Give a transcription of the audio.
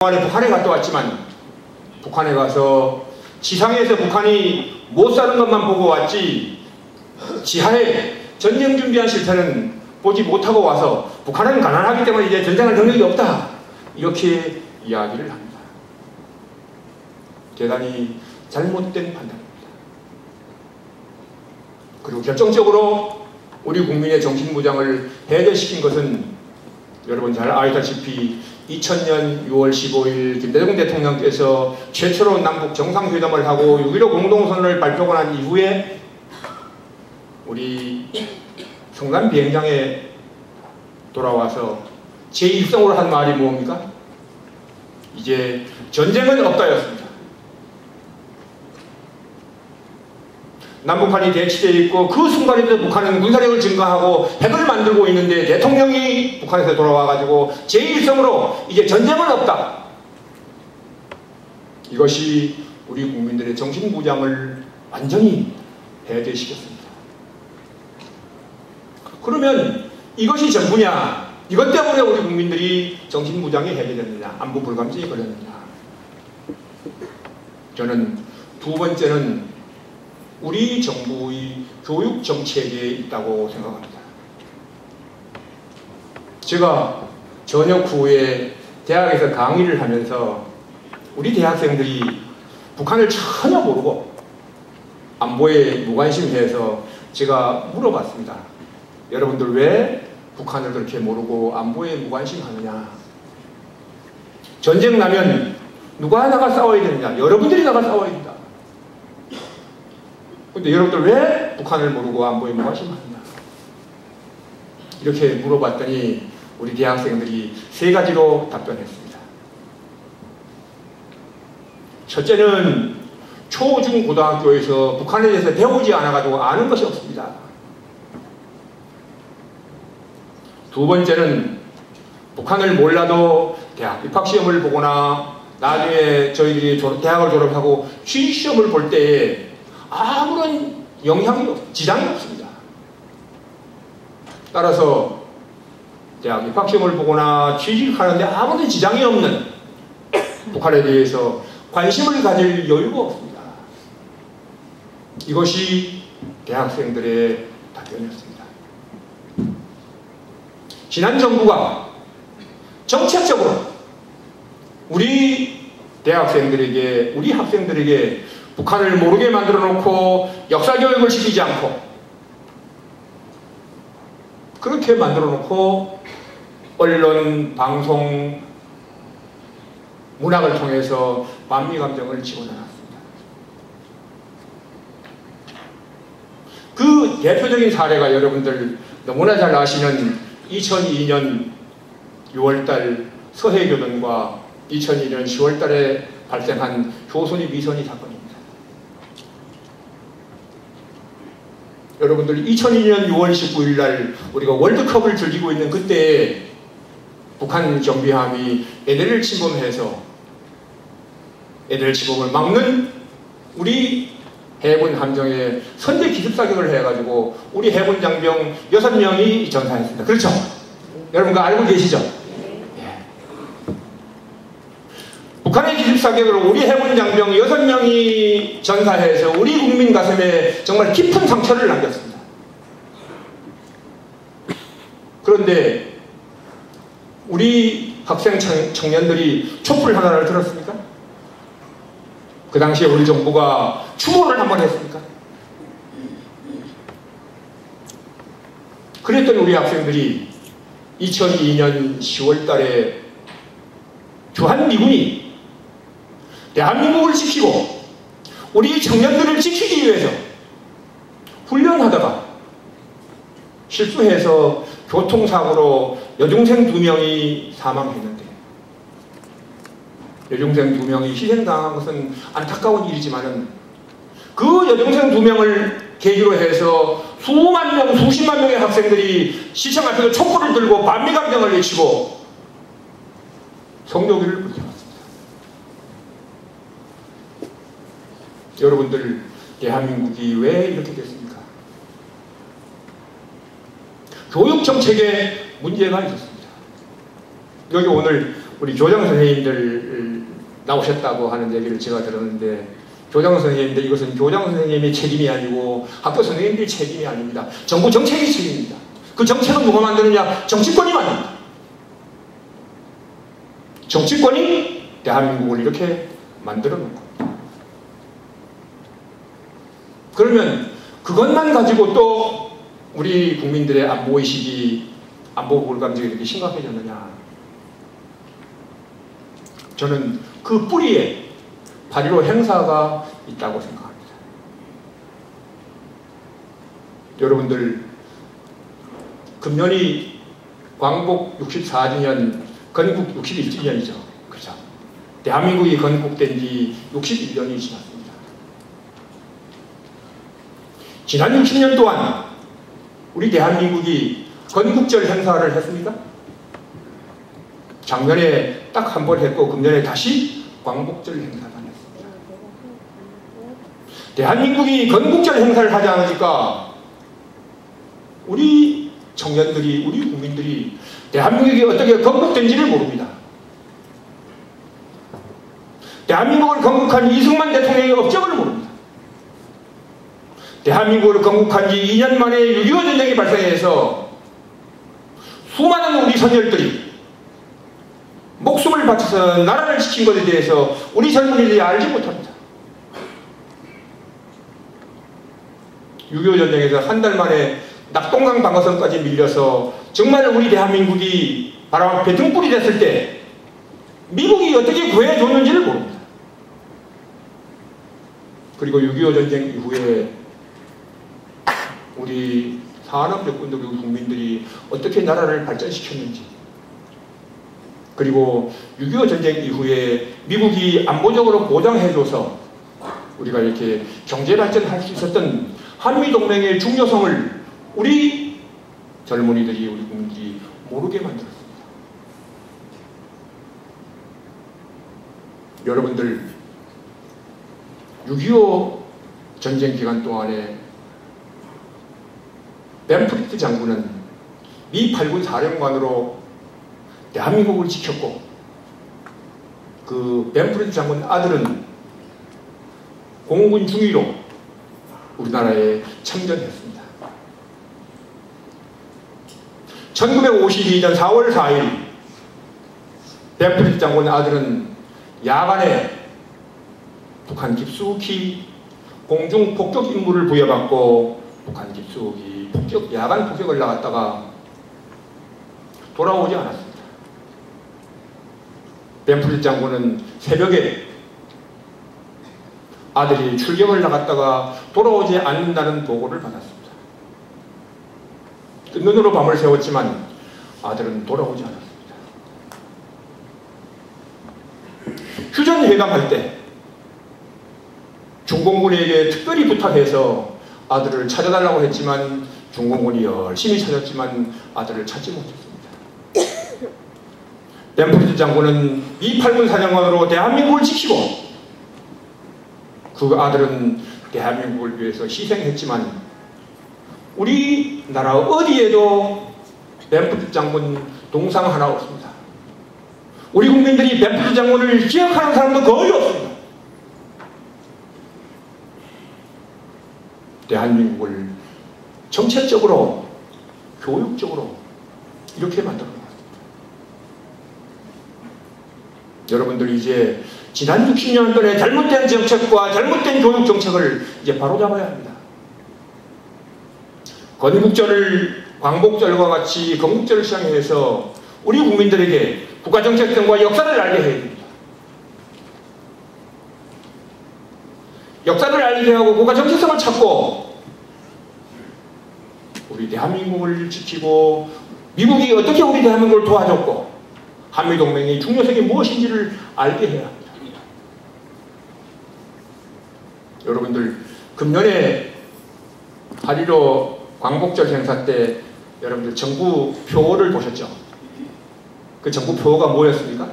북한에 갔다 왔지만 북한에 가서 지상에서 북한이 못 사는 것만 보고 왔지 지하에 전쟁 준비한 실태는 보지 못하고 와서 북한은 가난하기 때문에 이제 전쟁할 능력이 없다 이렇게 이야기를 합니다. 대단히 잘못된 판단입니다. 그리고 결정적으로 우리 국민의 정신무장을 해결시킨 것은 여러분 잘 아시다시피 2000년 6월 15일 김대중 대통령께서 최초로 남북 정상회담을 하고 6.15 공동선언을 발표하고 난 이후에 우리 성남 비행장에 돌아와서 제1성으로 한 말이 뭡니까? 이제 전쟁은 없다였습니다. 남북한이 대치되어 있고 그 순간에도 북한은 군사력을 증가하고 핵을 만들고 있는데 대통령이 북한에서 돌아와가지고 제1성으로 이제 전쟁은 없다. 이것이 우리 국민들의 정신무장을 완전히 해제시켰습니다. 그러면 이것이 전부냐? 이것 때문에 우리 국민들이 정신무장이 해제됐느냐? 안보 불감증이 걸렸느냐? 저는 두 번째는 우리 정부의 교육 정책에 있다고 생각합니다. 제가 전역 후에 대학에서 강의를 하면서 우리 대학생들이 북한을 전혀 모르고 안보에 무관심해서 제가 물어봤습니다. 여러분들 왜 북한을 그렇게 모르고 안보에 무관심하느냐? 전쟁 나면 누가 나가 싸워야 되느냐? 여러분들이 나가 싸워야 된다. 근데 여러분들 왜 북한을 모르고 안보에 무관심하느냐? 이렇게 물어봤더니 우리 대학생들이 세 가지로 답변했습니다. 첫째는 초, 중, 고등학교에서 북한에 대해서 배우지 않아가지고 아는 것이 없습니다. 두 번째는 북한을 몰라도 대학 입학시험을 보거나 나중에 저희들이 대학을 졸업하고 취직시험을 볼 때에 아무런 지장이 없습니다. 따라서 대학 입학시험을 보거나 취직하는데 아무런 지장이 없는 북한에 대해서 관심을 가질 여유가 없습니다. 이것이 대학생들의 답변이었습니다. 지난 정부가 정책적으로 우리 대학생들에게, 우리 학생들에게 북한을 모르게 만들어 놓고 역사교육을 시키지 않고 그렇게 만들어 놓고 언론, 방송, 문학을 통해서 반미감정을 집어넣었습니다. 그 대표적인 사례가 여러분들 너무나 잘 아시는 2002년 6월달 서해교전과 2002년 10월달에 발생한 조선이 미선이 사건입니다. 여러분들 2002년 6월 19일 날 우리가 월드컵을 즐기고 있는 그때 북한 경비함이 LL을 침범해서 LL 침범을 막는 우리 해군 함정에 선제 기습 사격을 해가지고 우리 해군 장병 6명이 전사했습니다. 그렇죠? 여러분 그거 알고 계시죠? 예. 북한의 기습 사격으로 우리 해군 장병 6명이 전사해서 우리 국민 가슴에 정말 깊은 상처를 남겼습니다. 그런데 우리 학생 청년들이 촛불 하나를 들었습니까? 그 당시에 우리 정부가 추모를 한번 했습니까? 그랬더니 우리 학생들이 2002년 10월 달에 주한미군이 대한민국을 지키고 우리 청년들을 지키기 위해서 훈련하다가 실수해서 교통사고로 여중생 2명이 사망했는데 여중생 2명이 희생당한 것은 안타까운 일이지만은 그 여중생 2명을 계기로 해서 수만 명, 수십만 명의 학생들이 시청 앞에서 촛불을 들고 반미감정을 외치고 성조기를 불태웠습니다. 여러분들 대한민국이 왜 이렇게 됐습니까? 교육정책에 문제가 있었습니다. 여기 오늘 우리 교장 선생님들 나오셨다고 하는 얘기를 제가 들었는데 교장 선생님인데 이것은 교장 선생님의 책임이 아니고 학교 선생님들의 책임이 아닙니다. 정부 정책의 책임입니다. 그 정책은 누가 만드느냐? 정치권이 만듭니다. 정치권이 대한민국을 이렇게 만들어 놓은 겁니다. 그러면 그것만 가지고 또 우리 국민들의 안보의식이, 안보 불감증이 이렇게 심각해졌느냐? 저는 그 뿌리에 8.15 행사가 있다고 생각합니다. 여러분들, 금년이 광복 64주년, 건국 61주년이죠. 그죠? 대한민국이 건국된 지 61년이 지났습니다. 지난 60년 동안 우리 대한민국이 건국절 행사를 했습니까? 작년에 딱 한 번 했고 금년에 다시 광복절 행사가 했습니다. 대한민국이 건국절 행사를 하지 않으니까 우리 청년들이, 우리 국민들이 대한민국이 어떻게 건국된지를 모릅니다. 대한민국을 건국한 이승만 대통령의 업적을 모릅니다. 대한민국을 건국한 지 2년 만에 6.25 전쟁이 발생해서 수많은 우리 선열들이 목숨을 바쳐서 나라를 지킨 것에 대해서 우리 젊은이들이 알지 못합니다. 6.25 전쟁에서 한 달 만에 낙동강 방어선까지 밀려서 정말 우리 대한민국이 바람 앞에 등불이 됐을 때 미국이 어떻게 구해줬는지를 모릅니다. 그리고 6.25 전쟁 이후에 우리 산업 여건들, 우리 국민들이 어떻게 나라를 발전시켰는지, 그리고 6.25 전쟁 이후에 미국이 안보적으로 보장해줘서 우리가 이렇게 경제발전할 수 있었던 한미동맹의 중요성을 우리 젊은이들이, 우리 국민들이 모르게 만들었습니다. 여러분들, 6.25 전쟁 기간 동안에 벤프리트 장군은 미 8군 사령관으로 대한민국을 지켰고, 그 벤프리트 장군 아들은 공군 중위로 우리나라에 참전했습니다. 1952년 4월 4일 벤프리트 장군 아들은 야간에 북한 깊숙이 공중 폭격 임무를 부여받고 북한 깊숙이 야간 폭격을 나갔다가 돌아오지 않았습니다. 벤프리트 장군은 새벽에 아들이 출격을 나갔다가 돌아오지 않는다는 보고를 받았습니다. 눈으로 밤을 새웠지만 아들은 돌아오지 않았습니다. 휴전회담할 때 중공군에게 특별히 부탁해서 아들을 찾아달라고 했지만 중공군이 열심히 찾았지만 아들을 찾지 못했습니다. 벤프리트 장군은 미 8군 사령관으로 대한민국을 지키고 그 아들은 대한민국을 위해서 희생했지만 우리나라 어디에도 벤프리트 장군 동상 하나 없습니다. 우리 국민들이 벤프리트 장군을 기억하는 사람도 거의 없습니다. 대한민국을 정책적으로, 교육적으로 이렇게 만들어놨습니다. 여러분들 이제 지난 60년 전에 잘못된 정책과 잘못된 교육 정책을 이제 바로잡아야 합니다. 건국절을 광복절과 같이 건국절을 시행해서 우리 국민들에게 국가정책성과 역사를 알게 해야 됩니다. 역사를 알게 하고 국가정책성을 찾고 우리 대한민국을 지키고 미국이 어떻게 우리 대한민국을 도와줬고 한미동맹의 중요성이 무엇인지를 알게 해야 합니다. 여러분들, 금년에 8.15 광복절 행사 때 여러분들 정부 표를 보셨죠? 그 정부 표가 뭐였습니까?